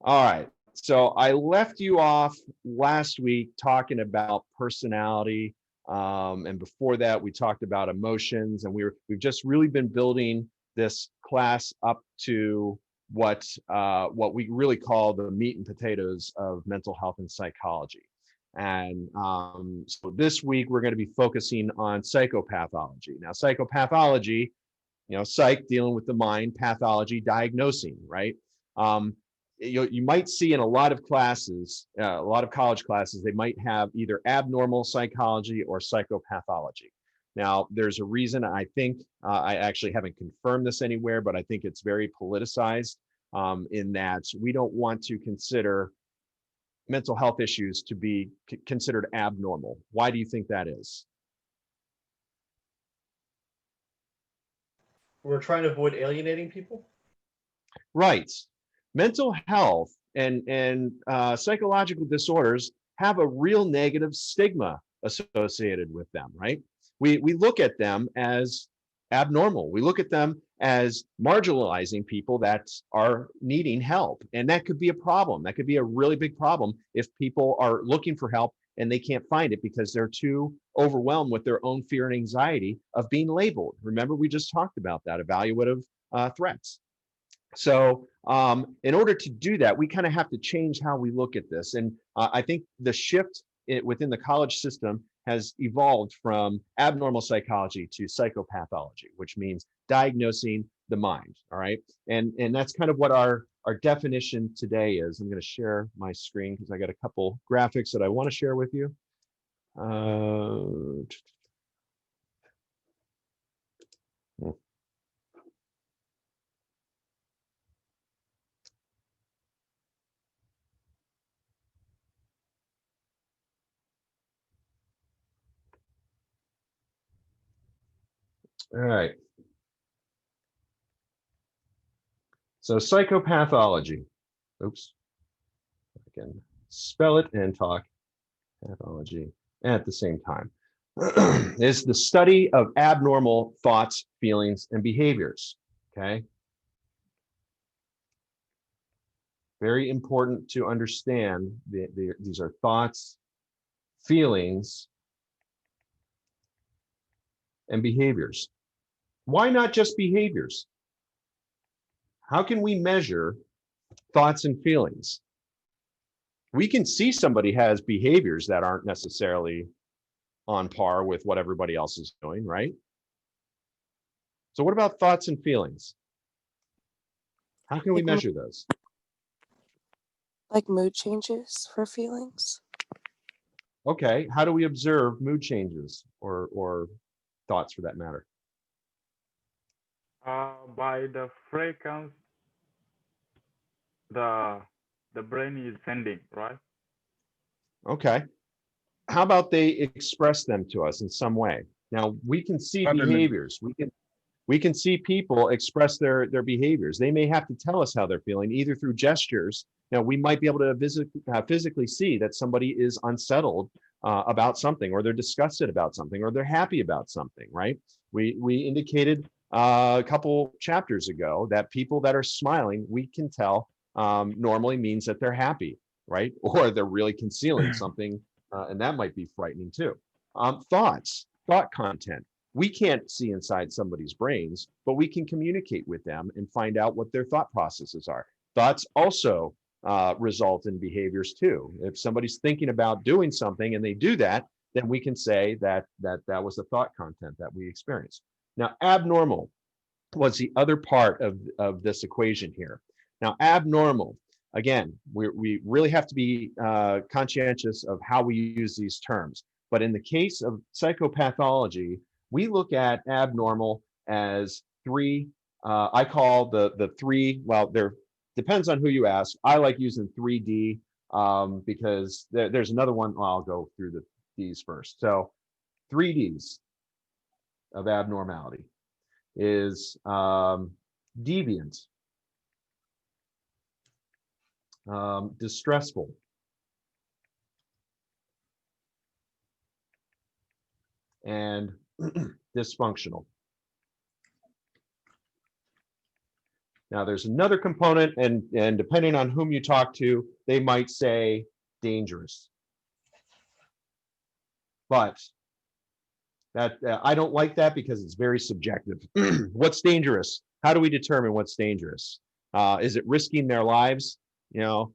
All right. So I left you off last week talking about personality. And before that, we talked about emotions, and we've just really been building this class up to what we really call the meat and potatoes of mental health and psychology. And so this week we're going to be focusing on psychopathology. Now, psychopathology, psych dealing with the mind, pathology diagnosing, right? Um, you might see in a lot of classes, a lot of college classes, they might have either abnormal psychology or psychopathology. Now, there's a reason. I think I actually haven't confirmed this anywhere, but I think it's very politicized in that we don't want to consider mental health issues to be considered abnormal. Why do you think that is? We're trying to avoid alienating people. Right. Mental health and psychological disorders have a real negative stigma associated with them, right? We look at them as abnormal. We look at them as marginalizing people that are needing help. And that could be a problem. That could be a really big problem if people are looking for help and they can't find it because they're too overwhelmed with their own fear and anxiety of being labeled. Remember, we just talked about that, evaluative threats. So in order to do that, we kind of have to change how we look at this. And I think the shift within the college system has evolved from abnormal psychology to psychopathology, which means diagnosing the mind. All right. And that's kind of what our definition today is. I'm going to share my screen because I got a couple graphics that I want to share with you. All right. So psychopathology. Oops. I can spell it and talk pathology at the same time. Is the study of abnormal thoughts, feelings, and behaviors. Okay. Very important to understand these are thoughts, feelings, and behaviors. Why not just behaviors? How can we measure thoughts and feelings? We can see somebody has behaviors that aren't necessarily on par with what everybody else is doing, right? So what about thoughts and feelings? How can we measure those? Like mood changes for feelings? Okay, how do we observe mood changes or thoughts for that matter? By the frequency the brain is sending, right? Okay. How about they express them to us in some way? Now we can see behaviors. We can see people express their behaviors. They may have to tell us how they're feeling, either through gestures. Now we might be able to physically see that somebody is unsettled about something, or they're disgusted about something, or they're happy about something, right? We indicated a couple chapters ago that people that are smiling, we can tell normally means that they're happy, right? Or they're really concealing something, and that might be frightening too. Thought content. We can't see inside somebody's brains, but we can communicate with them and find out what their thought processes are. Thoughts also result in behaviors too. If somebody's thinking about doing something and they do that, then we can say that was the thought content that we experienced. Now, abnormal was the other part of this equation here. Now, abnormal, again, we really have to be conscientious of how we use these terms. But in the case of psychopathology, we look at abnormal as three. I call the three. Well, there depends on who you ask. I like using 3D because there's another one. Well, I'll go through the D's first. So 3Ds of abnormality is deviant, distressful, and dysfunctional. Now, there's another component, and depending on whom you talk to, they might say dangerous. But that I don't like that because it's very subjective. What's dangerous? How do we determine what's dangerous? Is it risking their lives? You know,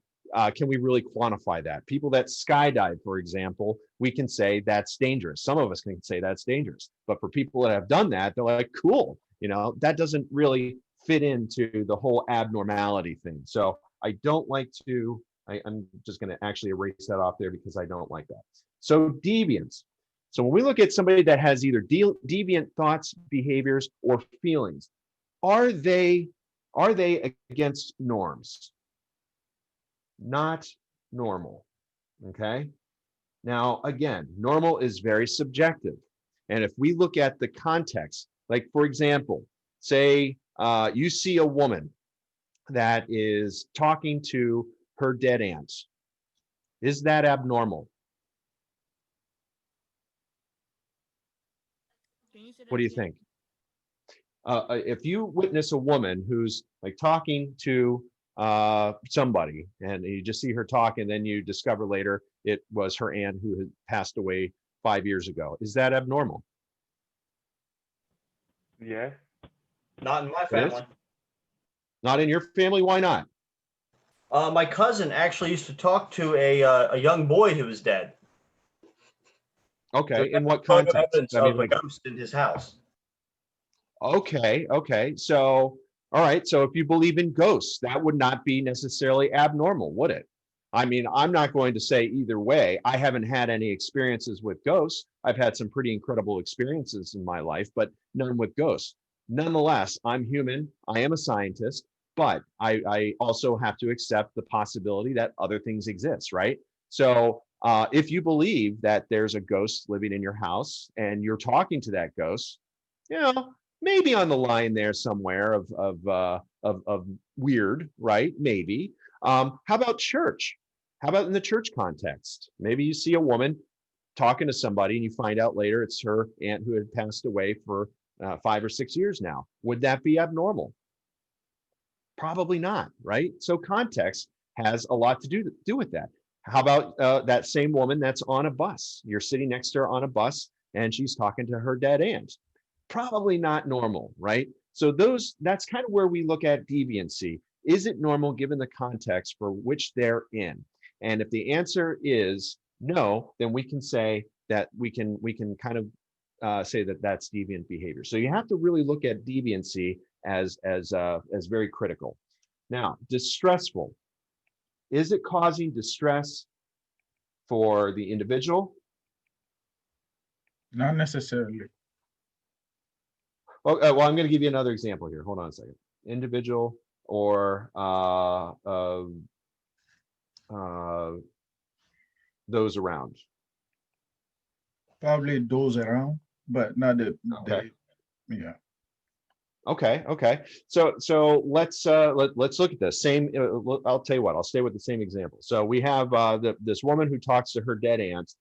can we really quantify that? People that skydive, for example, we can say that's dangerous. Some of us can say that's dangerous. But for people that have done that, they're like, cool. You know, that doesn't really fit into the whole abnormality thing. So I don't like to, I'm just going to actually erase that off there because I don't like that. So deviance. So when we look at somebody that has either deviant thoughts, behaviors, or feelings, are they against norms? Not normal. Okay. Now, again, normal is very subjective. And if we look at the context, like for example, say you see a woman that is talking to her dead aunt. Is that abnormal? What do you think? If you witness a woman who's like talking to somebody and you just see her talk and then you discover later it was her aunt who had passed away 5 years ago, is that abnormal? Yes. Not in my It is? family. Not in your family? Why not? My cousin actually used to talk to a young boy who was dead. Okay, in what Photo context? evidence I mean, of like, a ghost in his house. okay. So, all right. So if you believe in ghosts, that would not be necessarily abnormal, would it? I mean, I'm not going to say either way. I haven't had any experiences with ghosts. I've had some pretty incredible experiences in my life, but none with ghosts. Nonetheless, I'm human. I am a scientist, but I also have to accept the possibility that other things exist, right? So if you believe that there's a ghost living in your house and you're talking to that ghost, you know, maybe on the line there somewhere of weird, right? Maybe. How about church? How about in the church context? Maybe you see a woman talking to somebody and you find out later it's her aunt who had passed away for 5 or 6 years now. Would that be abnormal? Probably not, right? So context has a lot to do with that. How about that same woman that's on a bus? You're sitting next to her on a bus and she's talking to her dead aunt. Probably not normal, right? So that's kind of where we look at deviancy. Is it normal given the context for which they're in? And if the answer is no, then we can say that we can kind of say that that's deviant behavior. So you have to really look at deviancy as very critical. Now, distressful. Is it causing distress for the individual? Not necessarily. Well, I'm going to give you another example here. Hold on a second. Individual or those around. Probably those around, but not the, Okay. Yeah. Okay. So let's look at this same. I'll tell you what. I'll stay with the same example. So we have this woman who talks to her dead aunt.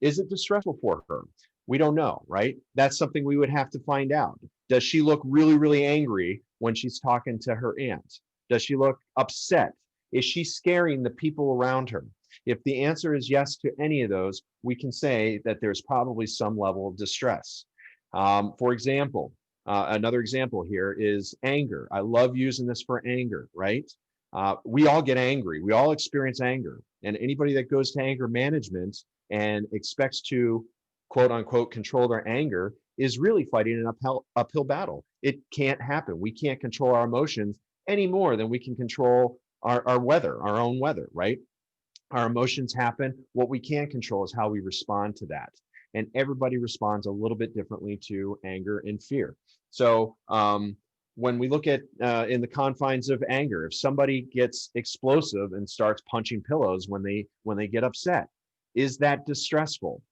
Is it distressful for her? We don't know, right? That's something we would have to find out. Does she look really, really angry when she's talking to her aunt? Does she look upset? Is she scaring the people around her? If the answer is yes to any of those, we can say that there's probably some level of distress. For example, another example here is anger. I love using this for anger, right? We all get angry. We all experience anger. And anybody that goes to anger management and expects to quote unquote control their anger is really fighting an uphill battle. It can't happen. We can't control our emotions any more than we can control our weather, our own weather, right? Our emotions happen. What we can control is how we respond to that. And everybody responds a little bit differently to anger and fear. So when we look at in the confines of anger, if somebody gets explosive and starts punching pillows when they get upset, is that distressful?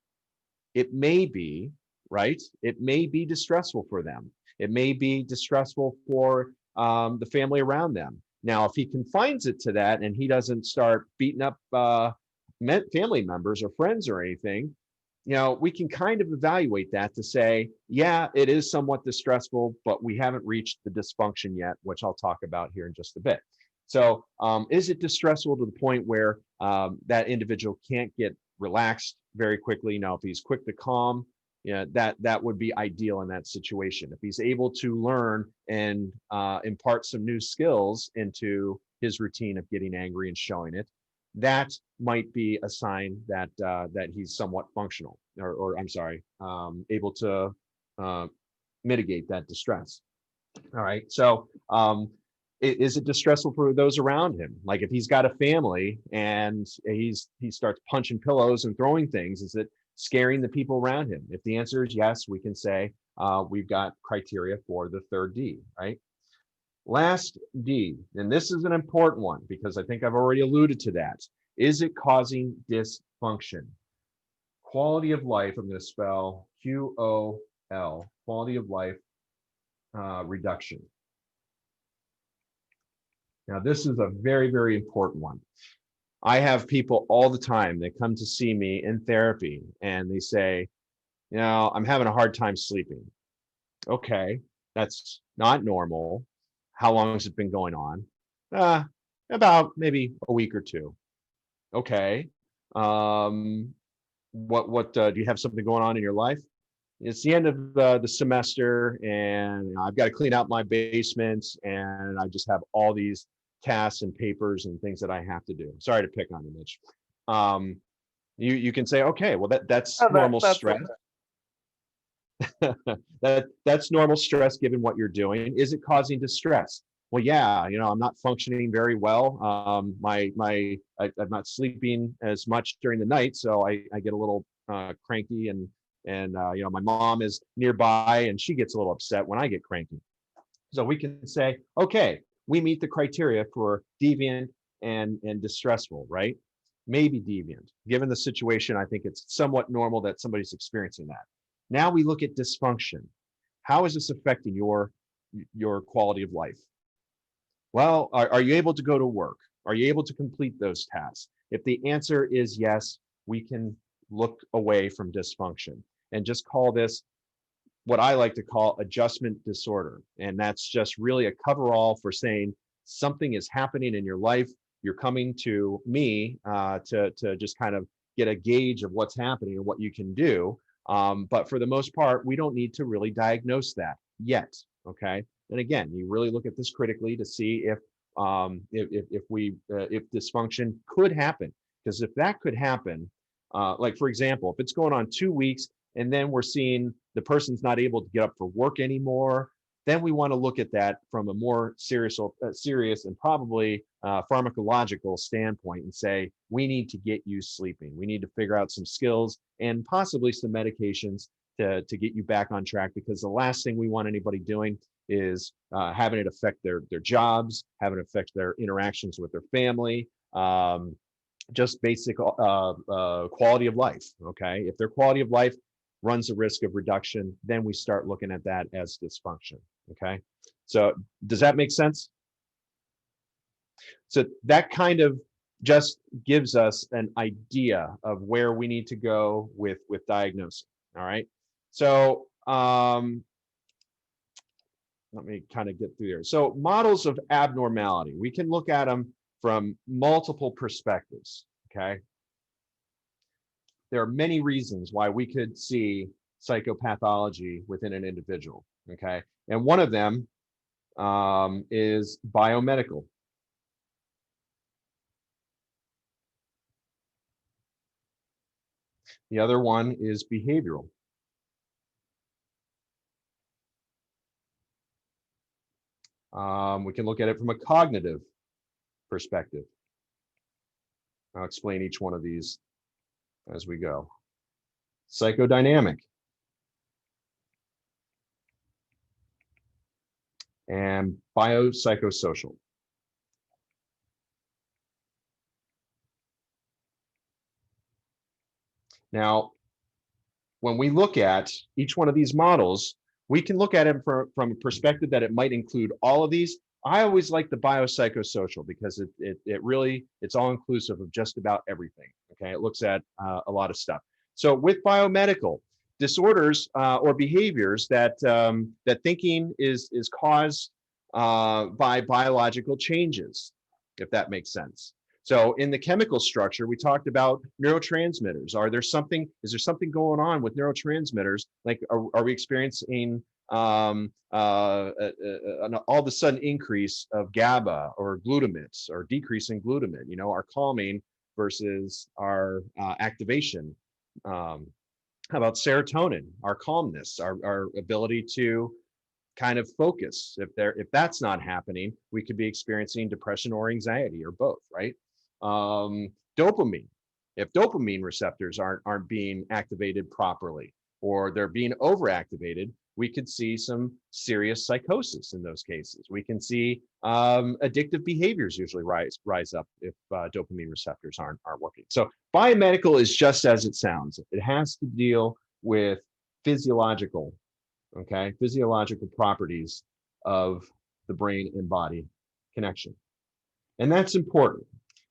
It may be, right? It may be distressful for them. It may be distressful for the family around them. Now, if he confines it to that and he doesn't start beating up family members or friends or anything, we can kind of evaluate that to say, yeah, it is somewhat distressful, but we haven't reached the dysfunction yet, which I'll talk about here in just a bit. So is it distressful to the point where that individual can't get relaxed very quickly? Now, if he's quick to calm, that would be ideal in that situation. If he's able to learn and impart some new skills into his routine of getting angry and showing it, that might be a sign that that he's somewhat functional, or I'm sorry, able to mitigate that distress. All right. So is it distressful for those around him? Like if he's got a family and he starts punching pillows and throwing things, is it scaring the people around him? If the answer is yes, we can say we've got criteria for the third D, right? Last D, and this is an important one because I think I've already alluded to that. Is it causing dysfunction? Quality of life, I'm going to spell QOL, quality of life reduction. Now, this is a very, very important one. I have people all the time that come to see me in therapy and they say, I'm having a hard time sleeping. Okay, that's not normal. How long has it been going on? About maybe a week or two. Okay. What do you have something going on in your life? It's the end of the semester and I've got to clean out my basement and I just have all these tasks and papers and things that I have to do. Sorry to pick on you, Mitch. You can say, okay, well that's normal stress. That's normal stress given what you're doing. Is it causing distress? Well, yeah, I'm not functioning very well. I'm not sleeping as much during the night, so I get a little cranky, and my mom is nearby and she gets a little upset when I get cranky. So we can say, okay, we meet the criteria for deviant and distressful, right? Maybe deviant. Given the situation, I think it's somewhat normal that somebody's experiencing that. Now we look at dysfunction. How is this affecting your quality of life? Well, are you able to go to work? Are you able to complete those tasks? If the answer is yes, we can look away from dysfunction and just call this what I like to call adjustment disorder. And that's just really a coverall for saying something is happening in your life. You're coming to me to just kind of get a gauge of what's happening and what you can do. But for the most part, we don't need to really diagnose that yet. Okay. And again, you really look at this critically to see if dysfunction could happen. Because if that could happen, like for example, if it's going on 2 weeks and then we're seeing the person's not able to get up for work anymore, then we want to look at that from a more serious and probably pharmacological standpoint and say, we need to get you sleeping. We need to figure out some skills and possibly some medications to get you back on track, because the last thing we want anybody doing is having it affect their jobs, having it affect their interactions with their family, just basic quality of life, okay? If their quality of life runs a risk of reduction, then we start looking at that as dysfunction, okay? So does that make sense? So that kind of just gives us an idea of where we need to go with diagnosing, all right? So let me kind of get through there. So models of abnormality, we can look at them from multiple perspectives, okay? There are many reasons why we could see psychopathology within an individual, okay? And one of them is biomedical. The other one is behavioral. We can look at it from a cognitive perspective. I'll explain each one of these as we go. Psychodynamic. And biopsychosocial. Now, when we look at each one of these models, we can look at it from a perspective that it might include all of these. I always like the biopsychosocial because it really, it's all inclusive of just about everything. Okay, it looks at a lot of stuff. So with biomedical disorders or behaviors that that thinking is caused by biological changes, if that makes sense. So in the chemical structure, we talked about neurotransmitters. Is there something going on with neurotransmitters? Like, are we experiencing an all of a sudden increase of GABA or glutamate, or decrease in glutamate, our calming versus our activation? How about serotonin, our calmness, our ability to kind of focus? If that's not happening, we could be experiencing depression or anxiety, or both, right? Dopamine. If dopamine receptors aren't being activated properly, or they're being overactivated, we could see some serious psychosis in those cases. We can see addictive behaviors usually rise up if dopamine receptors aren't working. So biomedical is just as it sounds. It has to deal with physiological properties of the brain and body connection. And that's important.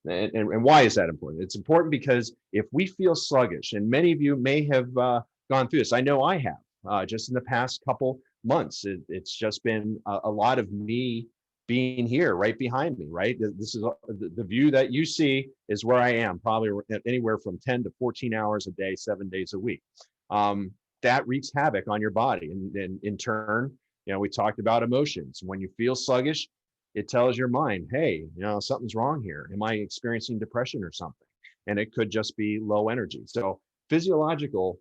And why is that important? It's important because if we feel sluggish, and many of you may have gone through this, I know I have, just in the past couple months, it's just been a lot of me being here right behind me, right? This is the view that you see is where I am, probably anywhere from 10 to 14 hours a day, 7 days a week. That wreaks havoc on your body. And in turn, we talked about emotions. When you feel sluggish, it tells your mind, hey, something's wrong here. Am I experiencing depression or something? And it could just be low energy. So physiological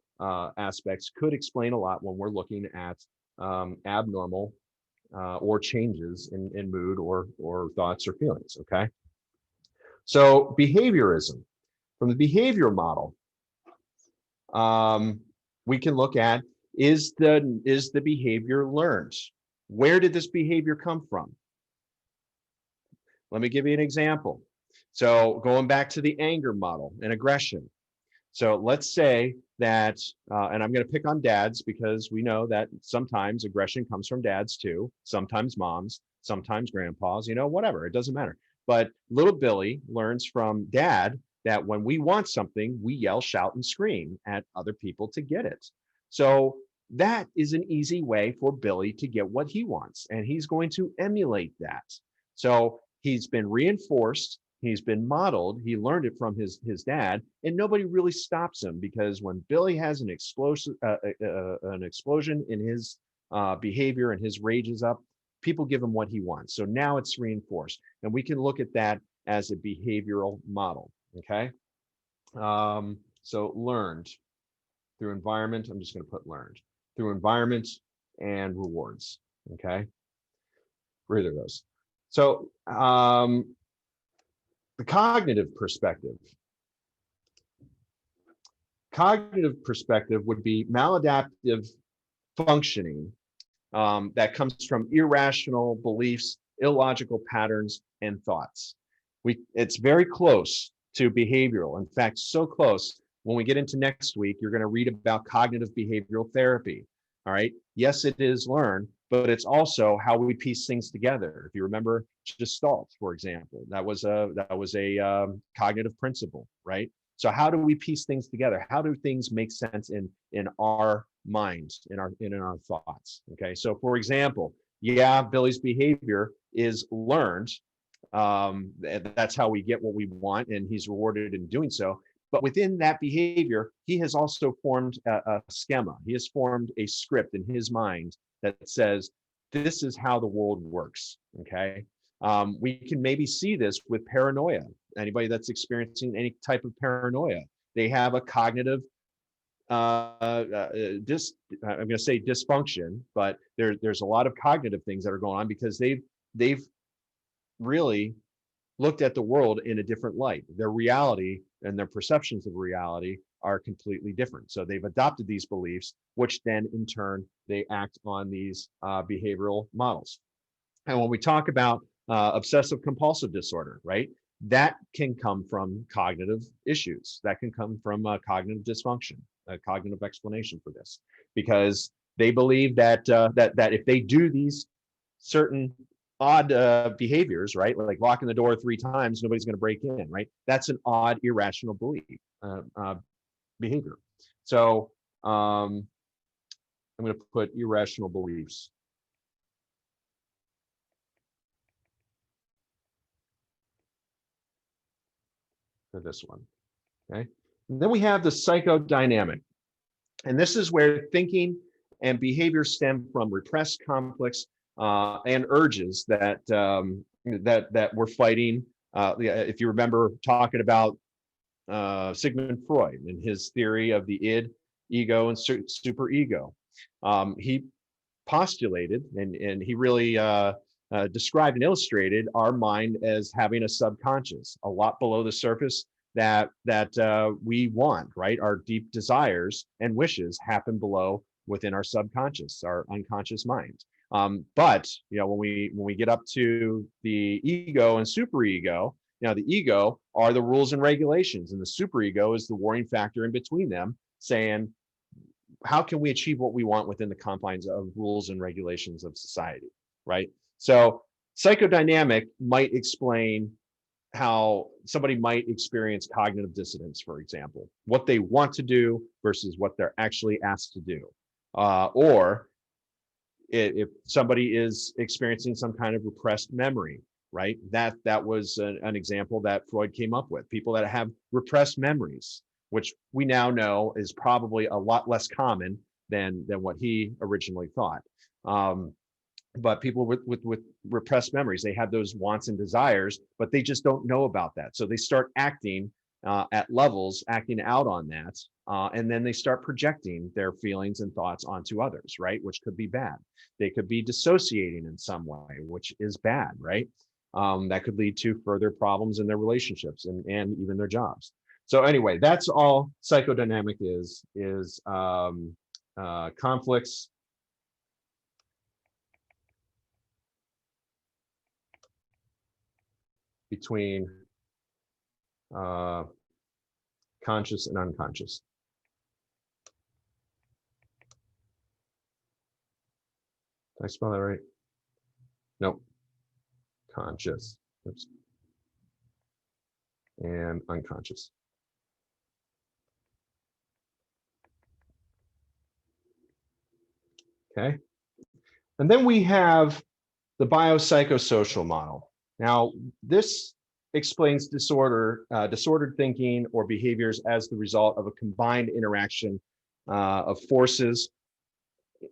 aspects could explain a lot when we're looking at abnormal or changes in mood or thoughts or feelings, okay? So behaviorism. From the behavior model, we can look at, is the behavior learned? Where did this behavior come from? Let me give you an example. So going back to the anger model and aggression. So let's say that, and I'm going to pick on dads because we know that sometimes aggression comes from dads too, sometimes moms, sometimes grandpas, whatever, it doesn't matter. But little Billy learns from dad that when we want something, we yell, shout, and scream at other people to get it. So that is an easy way for Billy to get what he wants, and he's going to emulate that. So he's been reinforced, he's been modeled, he learned it from his dad, and nobody really stops him, because when Billy has an explosion in his behavior and his rage is up, people give him what he wants. So now it's reinforced, and we can look at that as a behavioral model, okay? So learned through environment, I'm just going to put learned, through environment and rewards, okay? For either of those. So the cognitive perspective. Cognitive perspective would be maladaptive functioning that comes from irrational beliefs, illogical patterns, and thoughts. It's very close to behavioral. In fact, so close, when we get into next week, you're going to read about cognitive behavioral therapy. All right. Yes, it is learned, but it's also how we piece things together. If you remember Gestalt, for example, that was a cognitive principle, right? So how do we piece things together? How do things make sense in our minds, in our thoughts? Okay. So for example, yeah, Billy's behavior is learned. That's how we get what we want, and he's rewarded in doing so. But within that behavior, he has also formed a schema. He has formed a script in his mind that says, this is how the world works, okay? We can maybe see this with paranoia. Anybody that's experiencing any type of paranoia, they have a cognitive, I'm going to say dysfunction, but there's a lot of cognitive things that are going on because they've really looked at the world in a different light. Their reality and their perceptions of reality are completely different. So they've adopted these beliefs, which then in turn, they act on these behavioral models. And when we talk about obsessive compulsive disorder, right, that can come from cognitive issues. That can come from cognitive dysfunction, a cognitive explanation for this, because they believe that that if they do these certain odd behaviors, right, like locking the door 3 times, nobody's going to break in, right? That's an odd, irrational belief, behavior. So I'm going to put irrational beliefs. For this one, okay? And then we have the psychodynamic. And this is where thinking and behavior stem from repressed conflicts and urges that that we're fighting. If you remember talking about Sigmund Freud and his theory of the id, ego, and superego, he postulated and he really described and illustrated our mind as having a subconscious, a lot below the surface that we want, right? Our deep desires and wishes happen below within our subconscious, our unconscious mind. But you know, when we get up to the ego and superego, now the ego are the rules and regulations, and the superego is the warring factor in between them, saying, how can we achieve what we want within the confines of rules and regulations of society, right? So psychodynamic might explain how somebody might experience cognitive dissonance, for example, what they want to do versus what they're actually asked to do. Or if somebody is experiencing some kind of repressed memory, right? That was an example that Freud came up with. People that have repressed memories, which we now know is probably a lot less common than what he originally thought. But people with repressed memories, they have those wants and desires, but they just don't know about that. So they start acting at levels, acting out on that. And then they start projecting their feelings and thoughts onto others, right? Which could be bad. They could be dissociating in some way, which is bad, right? That could lead to further problems in their relationships and even their jobs. So anyway, that's all psychodynamic is conflicts between conscious and unconscious. Did I spell that right? Nope. Conscious. Oops. And unconscious. Okay. And then we have the biopsychosocial model. Now, this explains disordered thinking or behaviors as the result of a combined interaction of forces,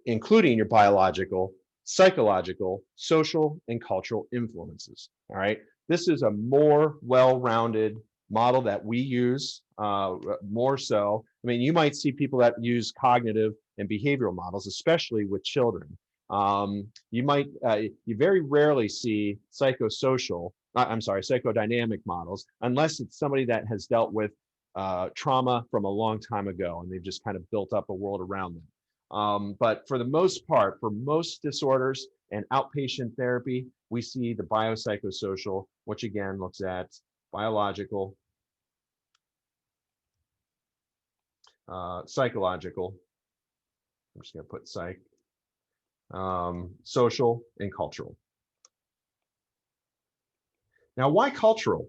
including your biological, psychological, social, and cultural influences. All right. This is a more well-rounded model that we use more so. I mean, you might see people that use cognitive and behavioral models, especially with children. You very rarely see psychodynamic models, unless it's somebody that has dealt with trauma from a long time ago, and they've just kind of built up a world around them. But for the most part, for most disorders and outpatient therapy, we see the biopsychosocial, which again looks at biological, psychological, I'm just going to put psych, social, and cultural. Now, why cultural?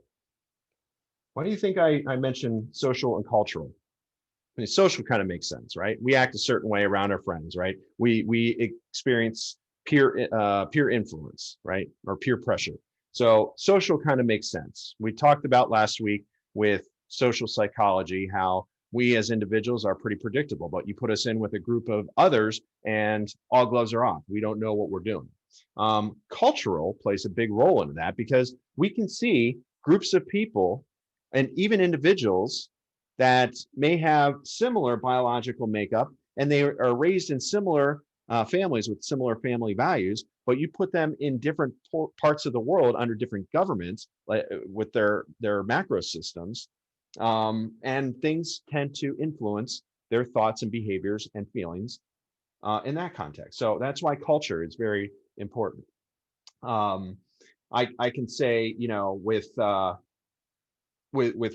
Why do you think I mentioned social and cultural? I mean, social kind of makes sense, right? We act a certain way around our friends, right? We experience peer influence, right? Or peer pressure. So social kind of makes sense. We talked about last week with social psychology, how we as individuals are pretty predictable, but you put us in with a group of others and all gloves are off. We don't know what we're doing. Cultural plays a big role in that, because we can see groups of people and even individuals that may have similar biological makeup, and they are raised in similar families with similar family values, but you put them in different parts of the world under different governments, like with their macro systems, and things tend to influence their thoughts and behaviors and feelings in that context. So that's why culture is very important. I can say, you know, with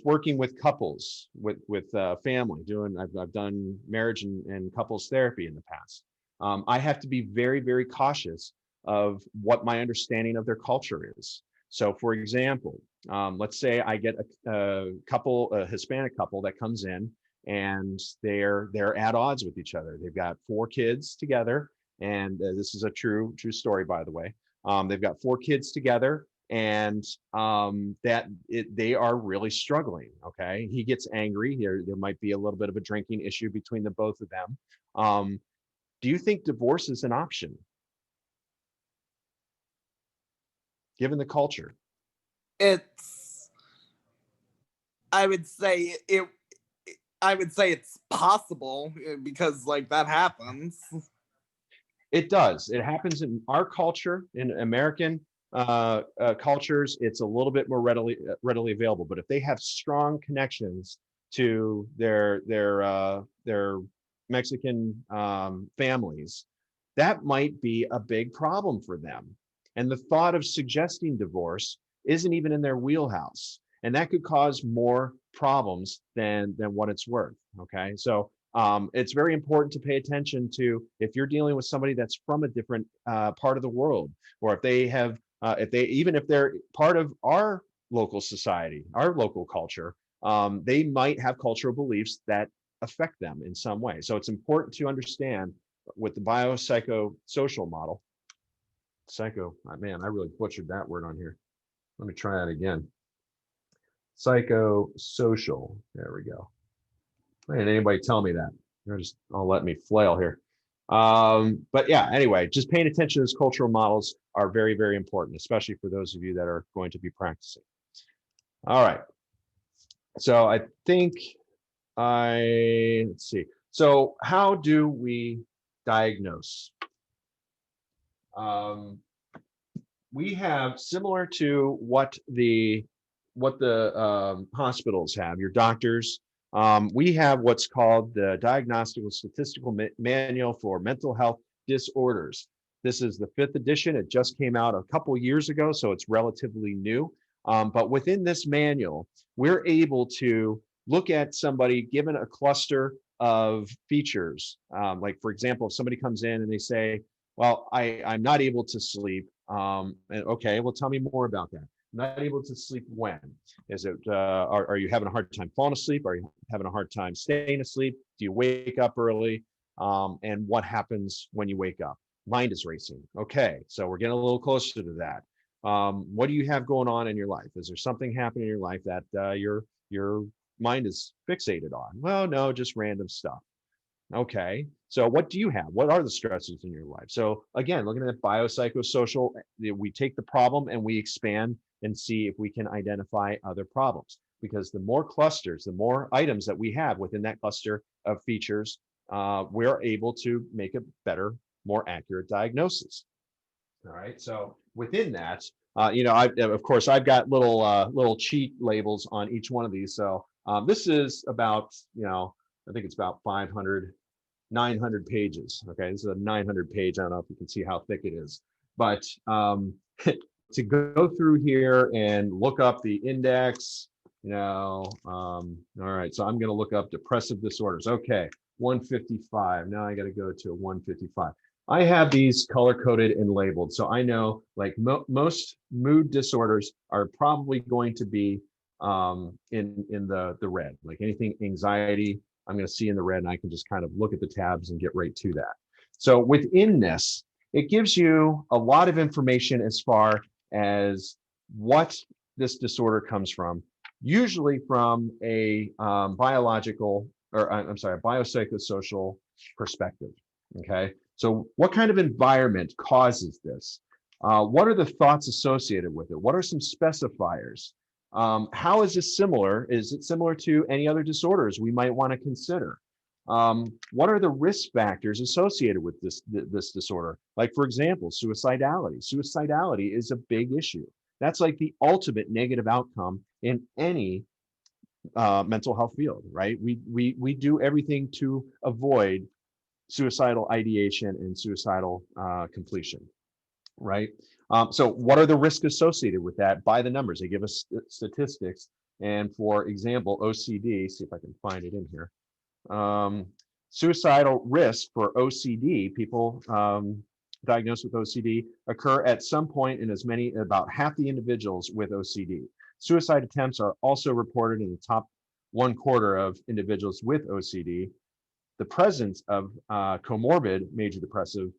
working with couples, with family, I've done marriage and couples therapy in the past. I have to be very, very cautious of what my understanding of their culture is. So, for example, let's say I get a Hispanic couple that comes in, and they're at odds with each other. They've got 4 kids together, and this is a true story, by the way. They've got 4 kids together, and they are really struggling. Okay, he gets angry. There might be a little bit of a drinking issue between the both of them. Do you think divorce is an option, given the culture? It's, I would say it's possible because like that happens. It does. It happens in our culture, in American cultures. It's a little bit more readily available. But if they have strong connections to their Mexican families, that might be a big problem for them. And the thought of suggesting divorce isn't even in their wheelhouse, and that could cause more problems than what it's worth. Okay, so it's very important to pay attention to, if you're dealing with somebody that's from a different part of the world, or if they have, even if they're part of our local society, our local culture, they might have cultural beliefs that affect them in some way. So it's important to understand with the biopsychosocial model. Man, I really butchered that word on here. Let me try that again. Psychosocial. There we go. Why didn't anybody tell me that? I'll let me flail here. But yeah, anyway, just paying attention to those cultural models are very, very important, especially for those of you that are going to be practicing. All right. So I think let's see. So how do we diagnose? We have, similar to what the hospitals have, your doctors, we have what's called the Diagnostic Statistical Manual for Mental Health Disorders. This is the 5th edition. It just came out a couple years ago, so it's relatively new. But within this manual, we're able to look at somebody given a cluster of features. Like, for example, if somebody comes in and they say, well, I'm not able to sleep. And okay, well, tell me more about that. Not able to sleep when? Is it, are you having a hard time falling asleep? Are you having a hard time staying asleep? Do you wake up early? And what happens when you wake up? Mind is racing. Okay, so we're getting a little closer to that. What do you have going on in your life? Is there something happening in your life that your mind is fixated on? Well, no, just random stuff. Okay, so what do you have? What are the stresses in your life? So again, looking at biopsychosocial, we take the problem and we expand and see if we can identify other problems. Because the more clusters, the more items that we have within that cluster of features, we're able to make a better, more accurate diagnosis. All right, so within that, of course, I've got little cheat labels on each one of these. So this is about, I think it's about 900 pages. Okay, this is a 900 page. I don't know if you can see how thick it is, but to go through here and look up the index, all right, so I'm going to look up depressive disorders. Okay, 155. Now I got to go to 155. I have these color coded and labeled, so I know, like, most mood disorders are probably going to be in the red. Like anything anxiety, I'm going to see in the red, and I can just kind of look at the tabs and get right to that. So within this, it gives you a lot of information as far as what this disorder comes from, usually from a biopsychosocial perspective. Okay, so what kind of environment causes this? What are the thoughts associated with it? What are some specifiers? How is this similar? Is it similar to any other disorders we might want to consider? What are the risk factors associated with this disorder? Like, for example, suicidality. Suicidality is a big issue. That's like the ultimate negative outcome in any mental health field, right? We do everything to avoid suicidal ideation and suicidal completion, right? So what are the risks associated with that by the numbers? They give us statistics. And for example, OCD, see if I can find it in here. Suicidal risk for OCD, people diagnosed with OCD occur at some point in about half the individuals with OCD. Suicide attempts are also reported in the top 1/4 of individuals with OCD, the presence of comorbid major depressive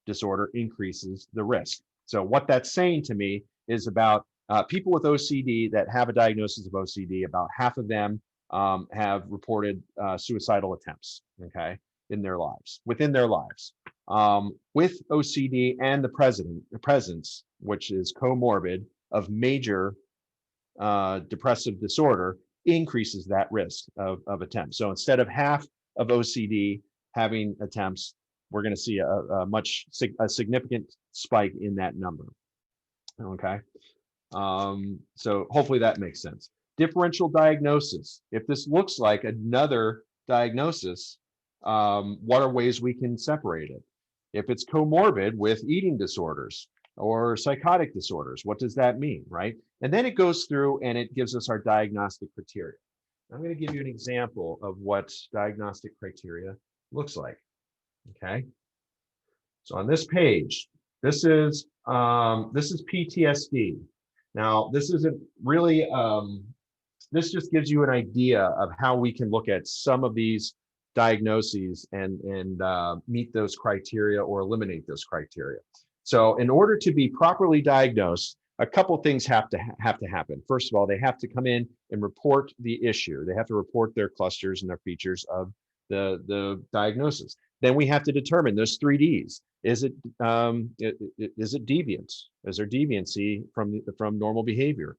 disorder increases the risk. So what that's saying to me is about people with OCD that have a diagnosis of OCD, about half of them have reported suicidal attempts, okay, in their lives, within their lives. With OCD and the presence, which is comorbid, of major depressive disorder, increases that risk of attempts. So instead of half of OCD having attempts, we're going to see a significant spike in that number. Okay. So hopefully that makes sense. Differential diagnosis. If this looks like another diagnosis, what are ways we can separate it? If it's comorbid with eating disorders or psychotic disorders, what does that mean, right? And then it goes through and it gives us our diagnostic criteria. I'm going to give you an example of what diagnostic criteria looks like. Okay. So on this page, this is PTSD. Now, this isn't really, this just gives you an idea of how we can look at some of these diagnoses and meet those criteria or eliminate those criteria. So in order to be properly diagnosed, a couple things have to happen. First of all, they have to come in and report the issue. They have to report their clusters and their features of the diagnosis. Then we have to determine those 3Ds. Is it deviant? Is there deviancy from normal behavior?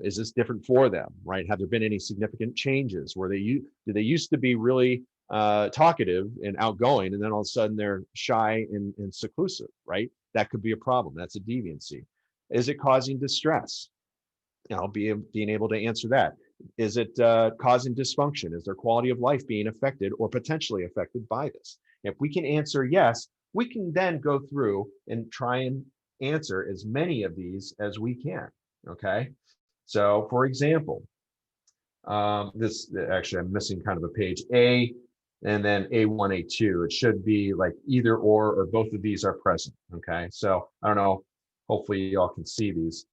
Is this different for them, right? Have there been any significant changes where do they used to be really talkative and outgoing, and then all of a sudden they're shy and seclusive, right? That could be a problem. That's a deviancy. Is it causing distress? Being able to answer that. Is it causing dysfunction? Is their quality of life being affected or potentially affected by this? If we can answer yes, we can then go through and try and answer as many of these as we can. Okay. So for example, this actually I'm missing kind of a page A and then A1, A2. It should be like either or both of these are present. Okay. So I don't know. Hopefully y'all can see these.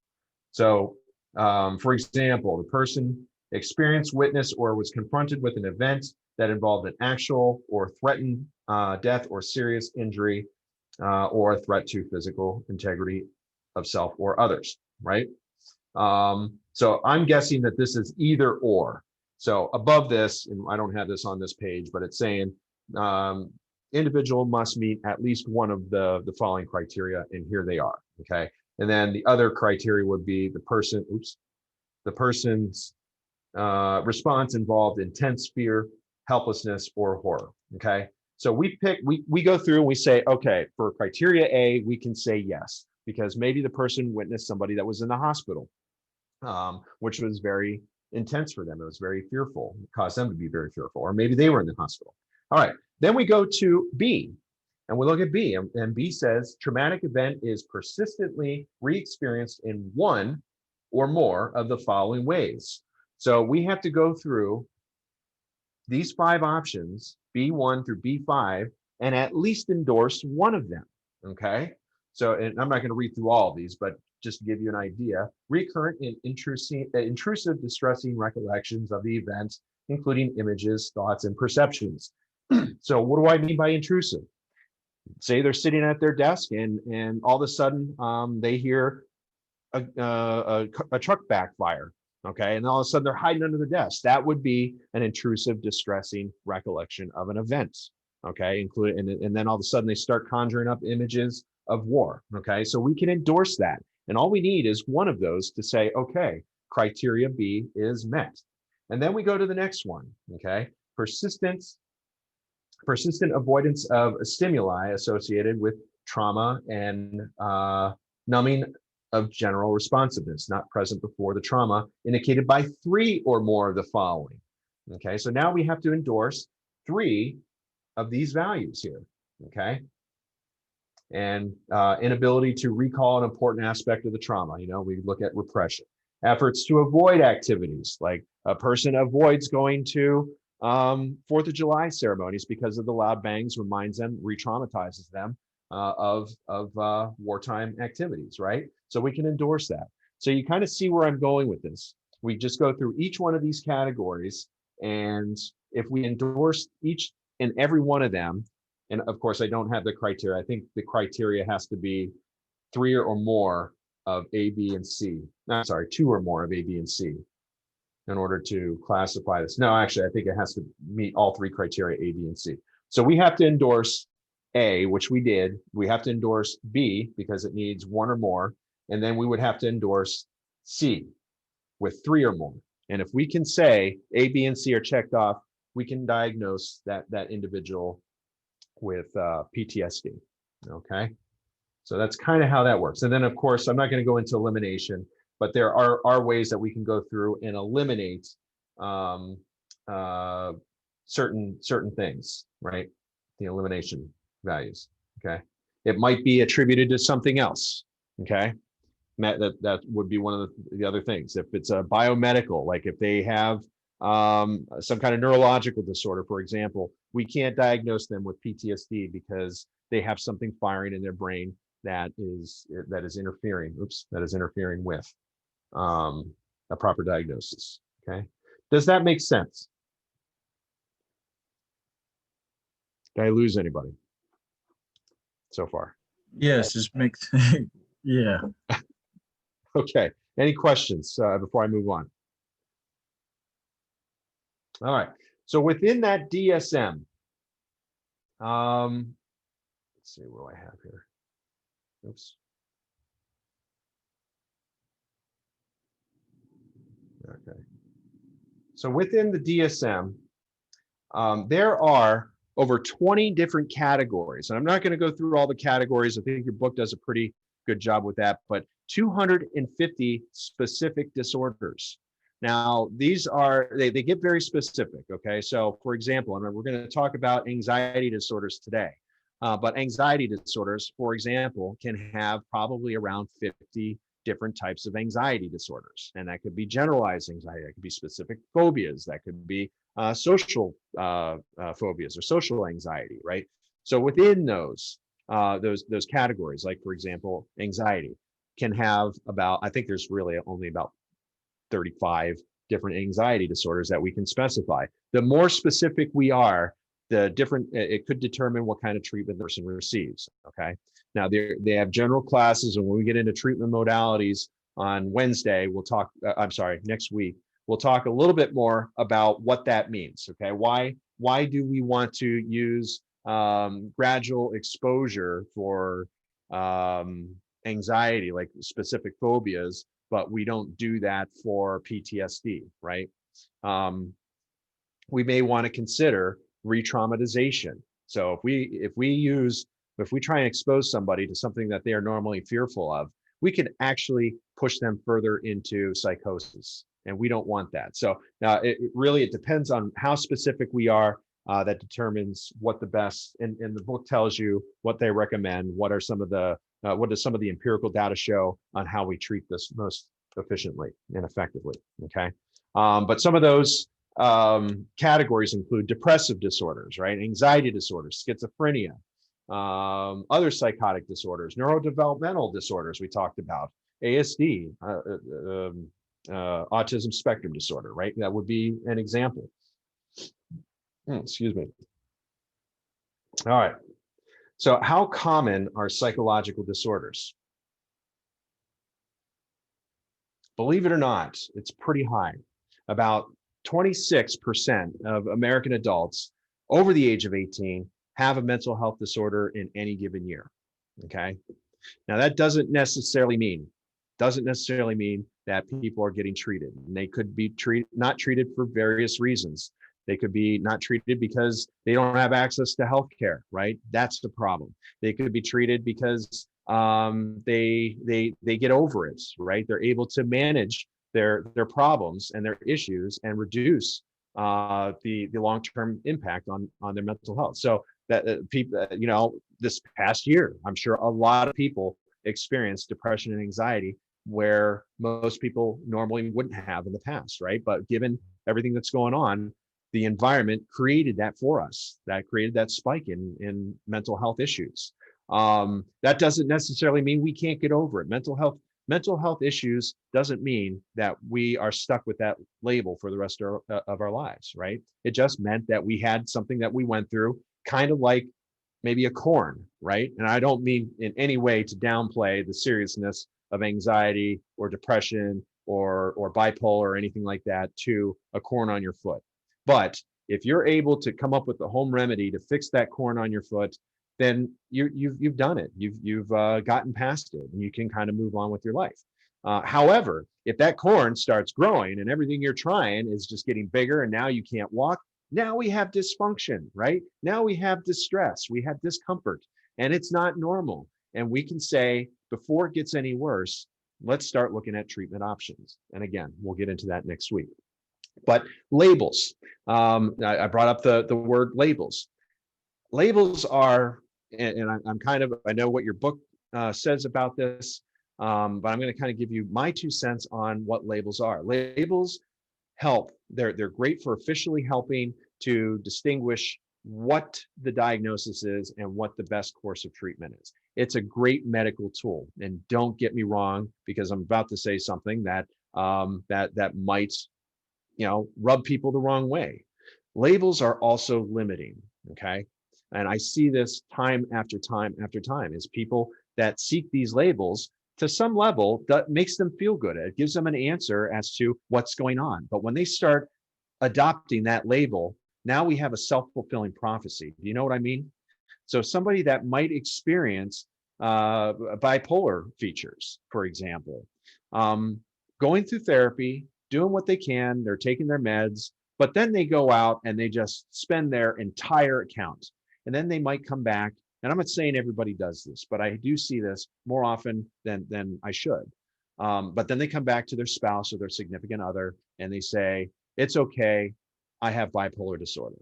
So for example, the person experienced, witnessed, or was confronted with an event that involved an actual or threatened death or serious injury or a threat to physical integrity of self or others, right? So I'm guessing that this is either or. So above this, and I don't have this on this page, but it's saying individual must meet at least one of the following criteria, and here they are, okay? And then the other criteria would be the person's response involved intense fear, helplessness, or horror. Okay. So we go through and we say, okay, for criteria A, we can say yes, because maybe the person witnessed somebody that was in the hospital, which was very intense for them. It was very fearful, it caused them to be very fearful, or maybe they were in the hospital. All right. Then we go to B. And we look at B, and B says traumatic event is persistently re-experienced in one or more of the following ways. So we have to go through these 5 options, B1 through B5, and at least endorse one of them, okay? So, and I'm not gonna read through all of these, but just to give you an idea, recurrent and intrusive distressing recollections of the event, including images, thoughts, and perceptions. So what do I mean by intrusive? Say they're sitting at their desk and all of a sudden they hear a truck backfire, okay? And all of a sudden they're hiding under the desk. That would be an intrusive, distressing recollection of an event, okay? And then all of a sudden they start conjuring up images of war, okay? So we can endorse that. And all we need is one of those to say, okay, criteria B is met. And then we go to the next one, okay? Persistent avoidance of stimuli associated with trauma and numbing of general responsiveness, not present before the trauma, indicated by 3 or more of the following. Okay, so now we have to endorse 3 of these values here, okay? And inability to recall an important aspect of the trauma. We look at repression. Efforts to avoid activities, like a person avoids going to 4th of July ceremonies because of the loud bangs, reminds them, re-traumatizes them of wartime activities, right? So we can endorse that. So you kind of see where I'm going with this. We just go through each one of these categories, and if we endorse each and every one of them, and of course, I don't have the criteria. I think the criteria has to be 3 or more of A, B, and C. No, sorry, 2 or more of A, B, and C in order to classify this. No, actually, I think it has to meet all 3 criteria, A, B, and C. So we have to endorse A, which we did. We have to endorse B because it needs 1 or more. And then we would have to endorse C with 3 or more. And if we can say A, B, and C are checked off, we can diagnose that individual with PTSD. Okay. So that's kind of how that works. And then, of course, I'm not going to go into elimination, but there are ways that we can go through and eliminate certain things, right? The elimination values. Okay. It might be attributed to something else. Okay. That would be one of the other things. If it's a biomedical, like if they have some kind of neurological disorder, for example, we can't diagnose them with PTSD because they have something firing in their brain that is interfering. That is interfering with a proper diagnosis. Okay, does that make sense? Did I lose anybody so far? Yes, it makes, yeah. Okay. Any questions before I move on? All right. So within that DSM, let's see what I have here. Oops. Okay. So within the DSM, there are over 20 different categories. And I'm not going to go through all the categories. I think your book does a pretty good job with that, but 250 specific disorders. Now, these are, they get very specific, okay? So for example, and we're going to talk about anxiety disorders today, but anxiety disorders, for example, can have probably around 50 different types of anxiety disorders. And that could be generalized anxiety, that could be specific phobias, that could be social phobias or social anxiety, right? So within those categories, like for example, anxiety can have about, I think there's really only about 35 different anxiety disorders that we can specify. The more specific we are, the different, it could determine what kind of treatment the person receives, okay? Now, they have general classes, and when we get into treatment modalities on Wednesday, we'll talk, next week, we'll talk a little bit more about what that means, okay? Why do we want to use gradual exposure for anxiety, like specific phobias, but we don't do that for PTSD, right? We may want to consider re-traumatization. So if we try and expose somebody to something that they are normally fearful of, we could actually push them further into psychosis, and we don't want that. So it depends on how specific we are. That determines what the best, and the book tells you what they recommend, what does some of the empirical data show on how we treat this most efficiently and effectively, okay? But some of those categories include depressive disorders, right? Anxiety disorders, schizophrenia, other psychotic disorders, neurodevelopmental disorders we talked about, ASD, autism spectrum disorder, right? That would be an example. Excuse me. All right. So how common are psychological disorders? Believe it or not, it's pretty high. About 26% of American adults over the age of 18 have a mental health disorder in any given year, okay? Now that doesn't necessarily mean that people are getting treated. And they could be not treated for various reasons. They could be not treated because they don't have access to healthcare, right? That's the problem. They could be treated because they get over it, right? They're able to manage their problems and their issues and reduce the long-term impact on their mental health. So that people, this past year, I'm sure a lot of people experienced depression and anxiety where most people normally wouldn't have in the past, right? But given everything that's going on, the environment created that for us. That created that spike in mental health issues. That doesn't necessarily mean we can't get over it. Mental health Mental health issues doesn't mean that we are stuck with that label for the rest of our lives, right? It just meant that we had something that we went through, kind of like maybe a corn, right? And I don't mean in any way to downplay the seriousness of anxiety or depression or bipolar or anything like that to a corn on your foot. But if you're able to come up with a home remedy to fix that corn on your foot, then you've done it. You've gotten past it, and you can kind of move on with your life. However, if that corn starts growing and everything you're trying is just getting bigger, and now you can't walk, now we have dysfunction, right? Now we have distress, we have discomfort, and it's not normal. And we can say, before it gets any worse, let's start looking at treatment options. And again, we'll get into that next week. But labels, I brought up the word labels. Labels are, and I'm kind of, I know what your book says about this, but I'm going to kind of give you my 2 cents on what labels are. Labels help. They're great for officially helping to distinguish what the diagnosis is and what the best course of treatment is. It's a great medical tool. And don't get me wrong, because I'm about to say something that that might, rub people the wrong way. Labels are also limiting, okay? And I see this time after time after time is people that seek these labels to some level that makes them feel good. It gives them an answer as to what's going on. But when they start adopting that label, now we have a self-fulfilling prophecy. Do you know what I mean? So somebody that might experience bipolar features, for example, going through therapy, doing what they can, they're taking their meds, but then they go out and they just spend their entire account. And then they might come back, and I'm not saying everybody does this, but I do see this more often than I should. But then they come back to their spouse or their significant other and they say, it's okay, I have bipolar disorder.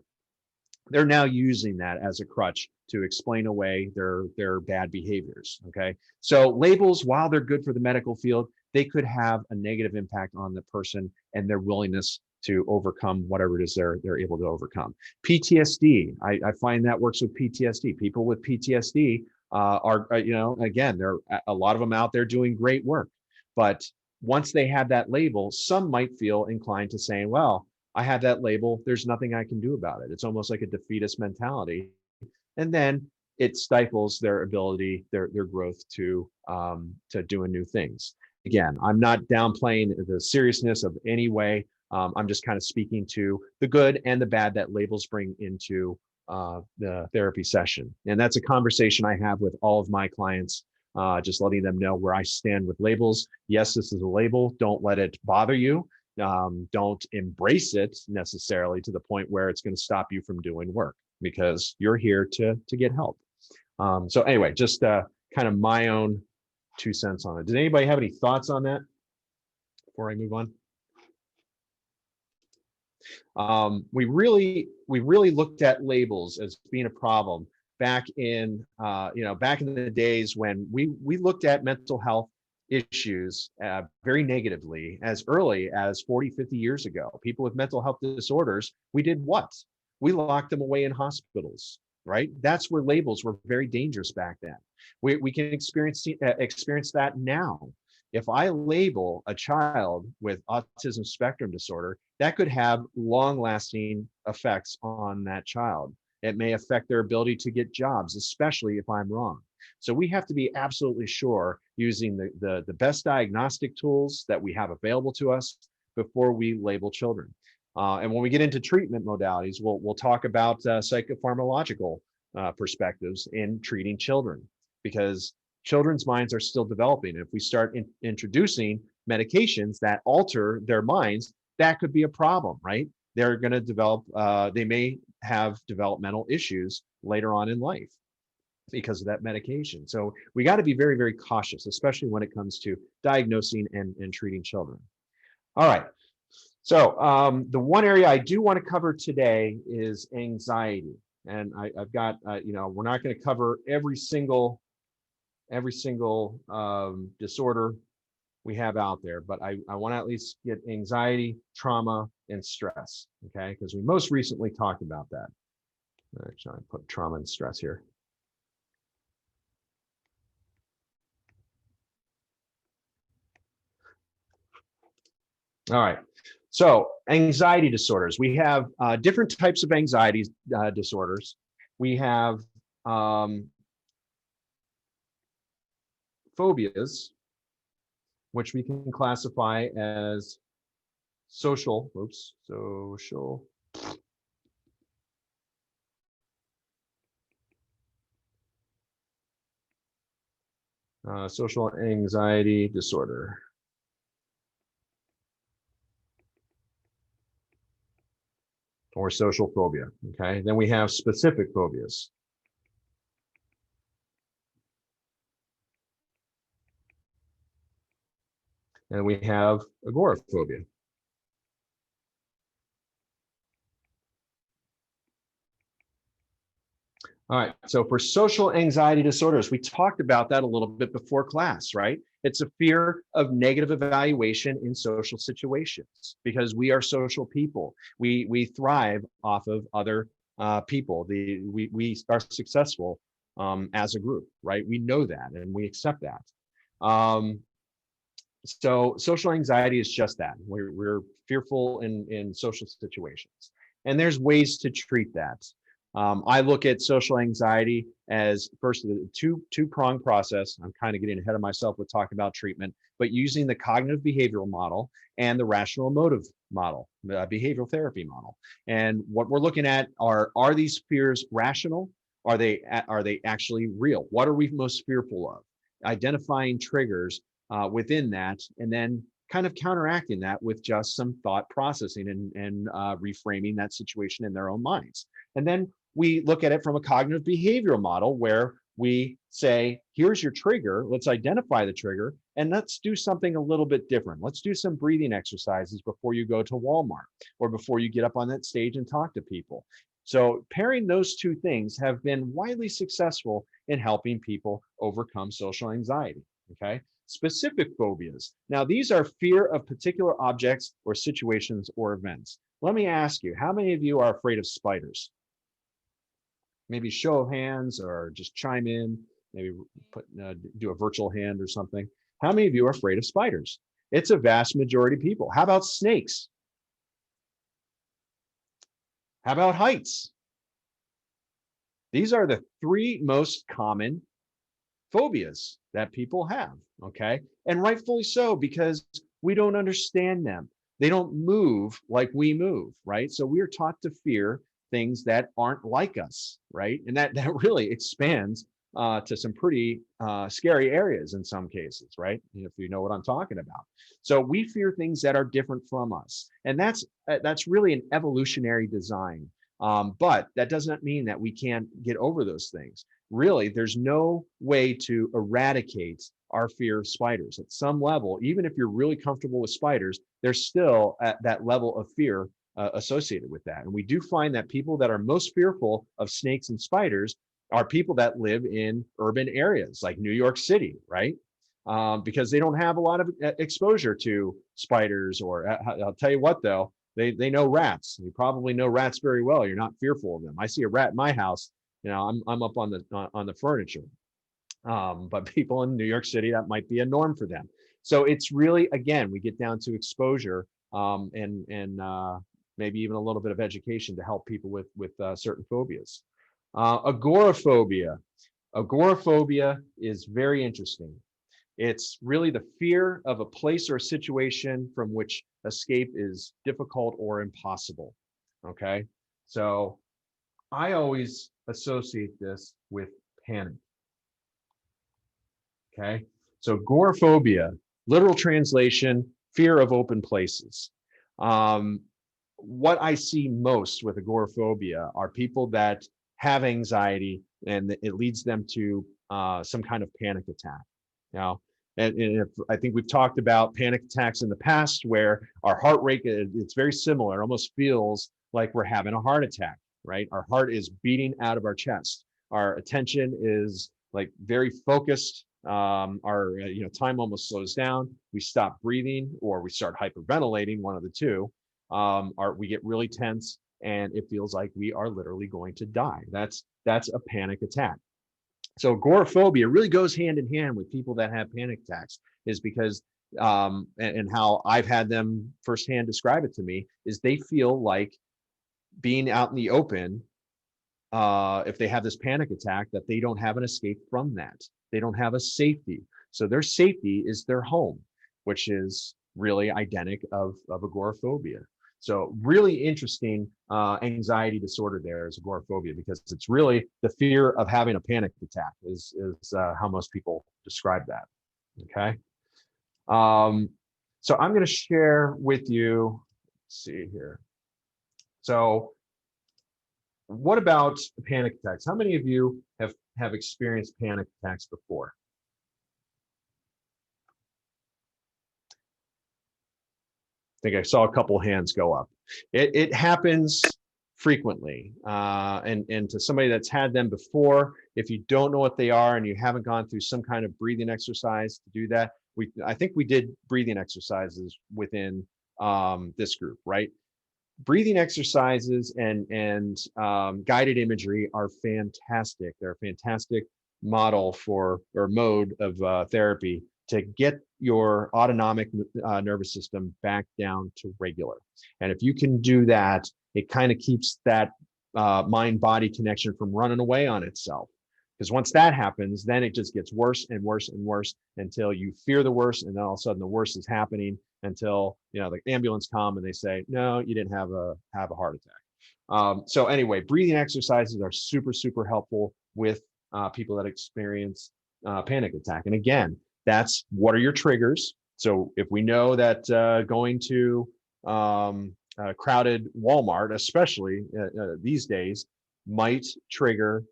They're now using that as a crutch to explain away their bad behaviors, okay? So labels, while they're good for the medical field, they could have a negative impact on the person and their willingness to overcome whatever it is they're able to overcome. PTSD, I find that works with PTSD. People with PTSD are, again, there are a lot of them out there doing great work. But once they have that label, some might feel inclined to saying, well, I have that label, there's nothing I can do about it. It's almost like a defeatist mentality. And then it stifles their ability, their growth to doing new things. Again, I'm not downplaying the seriousness of any way. I'm just kind of speaking to the good and the bad that labels bring into the therapy session. And that's a conversation I have with all of my clients, just letting them know where I stand with labels. Yes, this is a label. Don't let it bother you. Don't embrace it necessarily to the point where it's going to stop you from doing work, because you're here to get help. So anyway, just kind of my own 2 cents on it. Does anybody have any thoughts on that before I move on? We really looked at labels as being a problem back in back in the days when we looked at mental health issues very negatively as early as 40, 50 years ago. People with mental health disorders, we did what? We locked them away in hospitals, right? That's where labels were very dangerous back then. We can experience that now. If I label a child with autism spectrum disorder, that could have long-lasting effects on that child. It may affect their ability to get jobs, especially if I'm wrong. So we have to be absolutely sure, using the best diagnostic tools that we have available to us before we label children. And when we get into treatment modalities, we'll talk about psychopharmacological perspectives in treating children, because children's minds are still developing. If we start introducing medications that alter their minds, that could be a problem, right? They're going to develop, they may have developmental issues later on in life because of that medication. So we got to be very, very cautious, especially when it comes to diagnosing and treating children. All right. So the one area I do want to cover today is anxiety. And I've got, we're not going to cover every single disorder we have out there, but I want to at least get anxiety, trauma, and stress, okay? Because we most recently talked about that. Actually, I put trauma and stress here. All right. So anxiety disorders. We have different types of anxiety disorders. We have phobias, which we can classify as social social anxiety disorder. Or social phobia, okay? Then we have specific phobias. And we have agoraphobia. All right, so for social anxiety disorders, we talked about that a little bit before class, right? It's a fear of negative evaluation in social situations because we are social people. We thrive off of other people. We are successful as a group, right? We know that and we accept that. So social anxiety is just that. We're fearful in social situations. And there's ways to treat that. I look at social anxiety as first the two-pronged process. I'm kind of getting ahead of myself with talking about treatment, but using the cognitive behavioral model and the rational emotive model, the behavioral therapy model. And what we're looking at are these fears rational? Are they actually real? What are we most fearful of? Identifying triggers within that, and then kind of counteracting that with just some thought processing and reframing that situation in their own minds. And then we look at it from a cognitive behavioral model where we say, here's your trigger, let's identify the trigger, and let's do something a little bit different. Let's do some breathing exercises before you go to Walmart or before you get up on that stage and talk to people. So pairing those two things have been widely successful in helping people overcome social anxiety, okay? Specific phobias. Now, these are fear of particular objects or situations or events. Let me ask you, how many of you are afraid of spiders? Maybe show of hands or just chime in, maybe do a virtual hand or something. How many of you are afraid of spiders? It's a vast majority of people. How about snakes? How about heights? These are the three most common phobias that people have, okay? And rightfully so, because we don't understand them. They don't move like we move, right? So we're taught to fear things that aren't like us, right? And that really expands to some pretty scary areas in some cases, right? If you know what I'm talking about. So we fear things that are different from us. And that's really an evolutionary design. But that doesn't mean that we can't get over those things. Really, there's no way to eradicate our fear of spiders. At some level, even if you're really comfortable with spiders, there's still at that level of fear associated with that. And we do find that people that are most fearful of snakes and spiders are people that live in urban areas like New York City, right? Because they don't have a lot of exposure to spiders. Or I'll tell you what, though, they know rats. You probably know rats very well. You're not fearful of them. I see a rat in my house. You know, I'm up on the furniture. But people in New York City, that might be a norm for them. So it's really, again, we get down to exposure and maybe even a little bit of education to help people with certain phobias. Agoraphobia. Agoraphobia is very interesting. It's really the fear of a place or a situation from which escape is difficult or impossible. Okay, so I always associate this with panic. Okay, so agoraphobia, literal translation, fear of open places. What I see most with agoraphobia are people that have anxiety and it leads them to some kind of panic attack. Now, and if, I think we've talked about panic attacks in the past where our heart rate, it's very similar. It almost feels like we're having a heart attack, right? Our heart is beating out of our chest. Our attention is like very focused. Our time almost slows down. We stop breathing or we start hyperventilating, one of the two. We get really tense and it feels like we are literally going to die. That's a panic attack. So agoraphobia really goes hand in hand with people that have panic attacks, is because and how I've had them firsthand describe it to me, is they feel like being out in the open, if they have this panic attack, that they don't have an escape from that. They don't have a safety. So their safety is their home, which is really identical of agoraphobia. So really interesting anxiety disorder there is agoraphobia, because it's really the fear of having a panic attack is how most people describe that. Okay. So I'm going to share with you, let's see here. So what about panic attacks? How many of you have experienced panic attacks before? I think I saw a couple hands go up. It happens frequently. And to somebody that's had them before, if you don't know what they are and you haven't gone through some kind of breathing exercise to do that, I think we did breathing exercises within this group, right? Breathing exercises and guided imagery are fantastic. They're a fantastic model for, or mode of therapy to get your autonomic nervous system back down to regular. And if you can do that, it kind of keeps that mind-body connection from running away on itself. Because once that happens, then it just gets worse and worse and worse until you fear the worst, and then all of a sudden the worst is happening until, you know, the ambulance come and they say, no, you didn't have a heart attack. So anyway, breathing exercises are super, super helpful with people that experience panic attack. And again, that's what are your triggers. So if we know that going to a crowded Walmart, especially these days, might trigger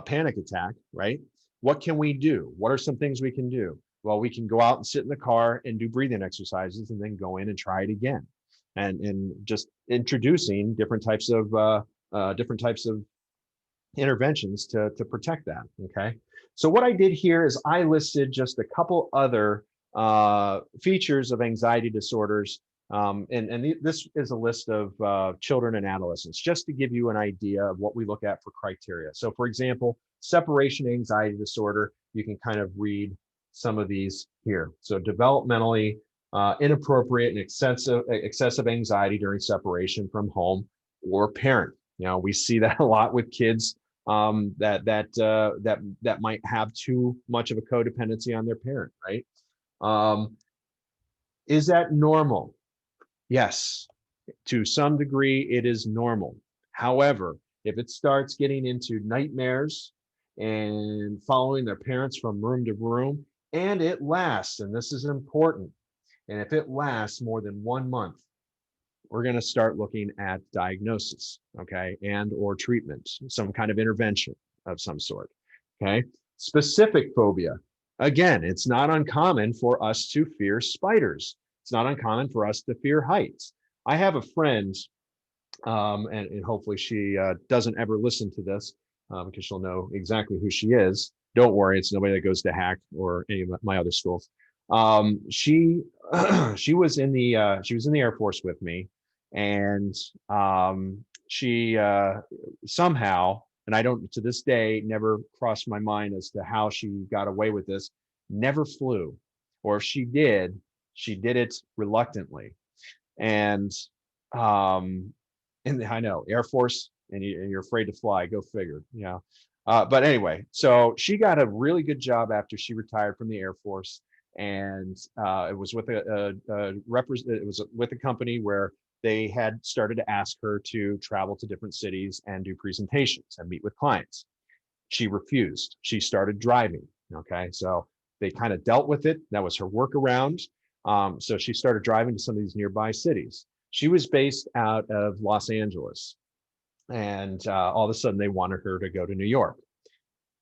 panic attack, right? What can we do? What are some things we can do? Well, we can go out and sit in the car and do breathing exercises, and then go in and try it again, and just introducing different types of interventions to protect that. Okay. So what I did here is I listed just a couple other features of anxiety disorders. This is a list of children and adolescents, just to give you an idea of what we look at for criteria. So for example, separation anxiety disorder, you can kind of read some of these here. So developmentally inappropriate and excessive anxiety during separation from home or parent. You know, we see that a lot with kids that might have too much of a codependency on their parent, right? Is that normal? Yes, to some degree it is normal. However, if it starts getting into nightmares and following their parents from room to room, and it lasts, and this is important, and if it lasts more than 1 month, we're going to start looking at diagnosis, okay, and or treatment, some kind of intervention of some sort, okay? Specific phobia. Again, it's not uncommon for us to fear spiders. It's not uncommon for us to fear heights. I have a friend, and hopefully she doesn't ever listen to this because she'll know exactly who she is. Don't worry, it's nobody that goes to Hack or any of my other schools. She was in the Air Force with me, and she somehow, and I don't to this day never crossed my mind as to how she got away with this, never flew, or if she did it reluctantly. And I know Air Force, and you're afraid to fly, go figure, you know. But anyway, so she got a really good job after she retired from the Air Force, and it was with a company where they had started to ask her to travel to different cities and do presentations and meet with clients. She refused. She started driving. Okay, so they kind of dealt with it. That was her workaround. So she started driving to some of these nearby cities. She was based out of Los Angeles, and all of a sudden they wanted her to go to New York.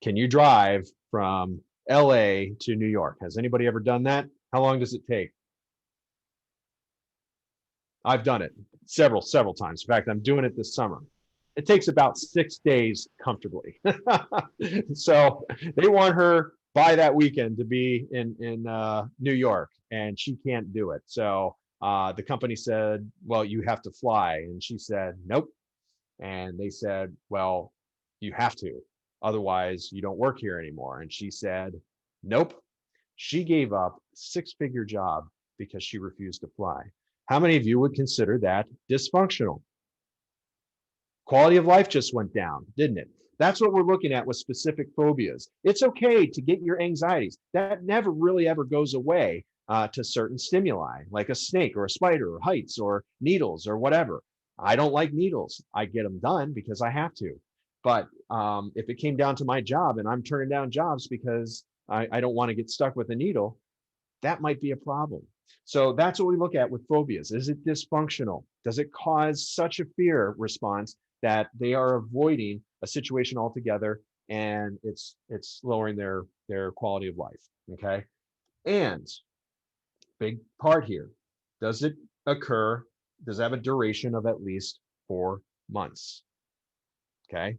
Can you drive from LA to New York? Has anybody ever done that? How long does it take? I've done it several times. In fact, I'm doing it this summer. It takes about 6 days comfortably. So they want her by that weekend to be in New York, and she can't do it. So the company said, well, you have to fly. And she said, nope. And they said, well, you have to, otherwise you don't work here anymore. And she said, nope. She gave up a six-figure job because she refused to fly. How many of you would consider that dysfunctional? Quality of life just went down, didn't it? That's what we're looking at with specific phobias. It's okay to get your anxieties. That never really ever goes away to certain stimuli, like a snake or a spider or heights or needles or whatever. I don't like needles. I get them done because I have to. But if it came down to my job and I'm turning down jobs because I don't want to get stuck with a needle, that might be a problem. So that's what we look at with phobias. Is it dysfunctional? Does it cause such a fear response that they are avoiding a situation altogether, and it's lowering their quality of life? Okay. And big part here, does it occur, does it have a duration of at least 4 months? Okay.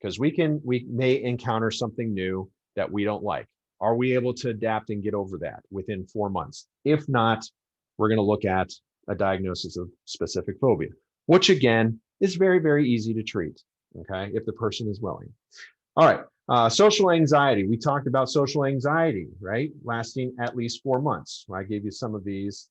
Because we may encounter something new that we don't like. Are we able to adapt and get over that within 4 months? If not, we're going to look at a diagnosis of specific phobia, which again is very, very easy to treat, okay, if the person is willing. All right, social anxiety. We talked about social anxiety, right? Lasting at least 4 months. I gave you some of these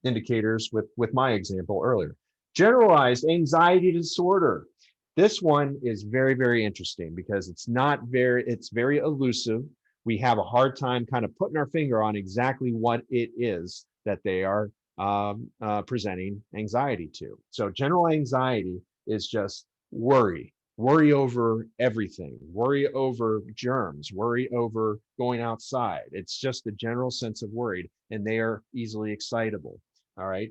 indicators with my example earlier. Generalized anxiety disorder. This one is very, very interesting because it's very elusive. We have a hard time kind of putting our finger on exactly what it is that they are presenting anxiety to. So general anxiety is just worry over everything, worry over germs, worry over going outside. It's just a general sense of worried, and they are easily excitable. All right.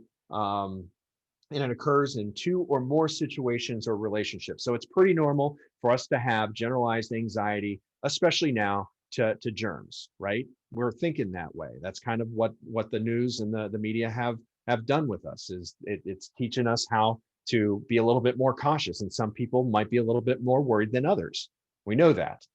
And it occurs in 2 or more situations or relationships. So it's pretty normal for us to have generalized anxiety, especially now to germs, right? We're thinking that way. That's kind of what the news and the media have done with us. Is it's teaching us how to be a little bit more cautious, and some people might be a little bit more worried than others. We know that.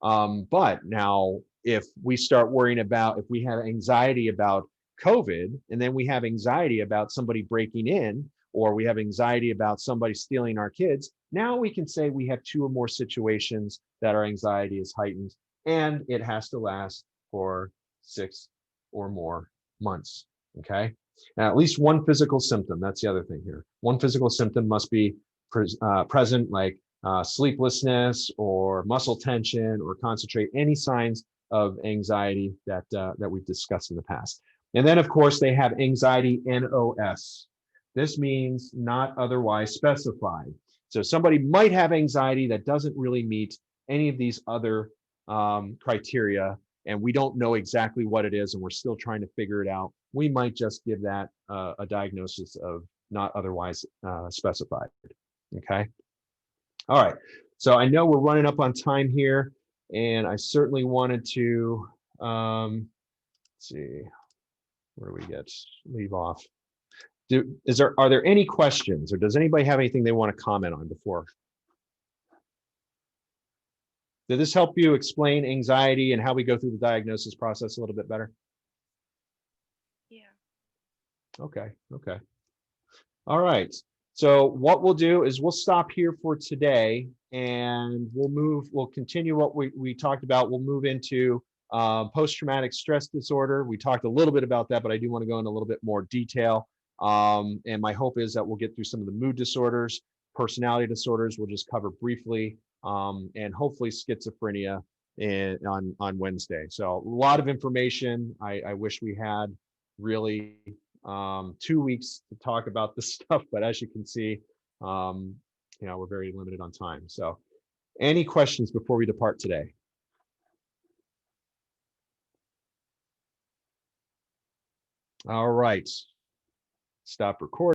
But now if we start worrying about, if we have anxiety about COVID, and then we have anxiety about somebody breaking in, or we have anxiety about somebody stealing our kids, now we can say we have 2 or more situations that our anxiety is heightened, and it has to last for 6 or more months, okay? Now, at least one physical symptom, that's the other thing here. One physical symptom must be present, like sleeplessness or muscle tension or concentrate, any signs of anxiety that we've discussed in the past. And then, of course, they have anxiety NOS. This means not otherwise specified. So somebody might have anxiety that doesn't really meet any of these other criteria, and we don't know exactly what it is, and we're still trying to figure it out. We might just give that a diagnosis of not otherwise specified. Okay. All right. So I know we're running up on time here, and I certainly wanted to let's see, where do we leave off? Are there any questions, or does anybody have anything they want to comment on before? Did this help you explain anxiety and how we go through the diagnosis process a little bit better? Yeah. Okay. All right. So what we'll do is we'll stop here for today, and we'll continue what we talked about. We'll move into post-traumatic stress disorder. We talked a little bit about that, but I do want to go into a little bit more detail. And my hope is that we'll get through some of the mood disorders, personality disorders we'll just cover briefly, and hopefully schizophrenia on Wednesday. So a lot of information. I wish we had really 2 weeks to talk about this stuff, but as you can see, we're very limited on time. So any questions before we depart today? All right. Stop recording.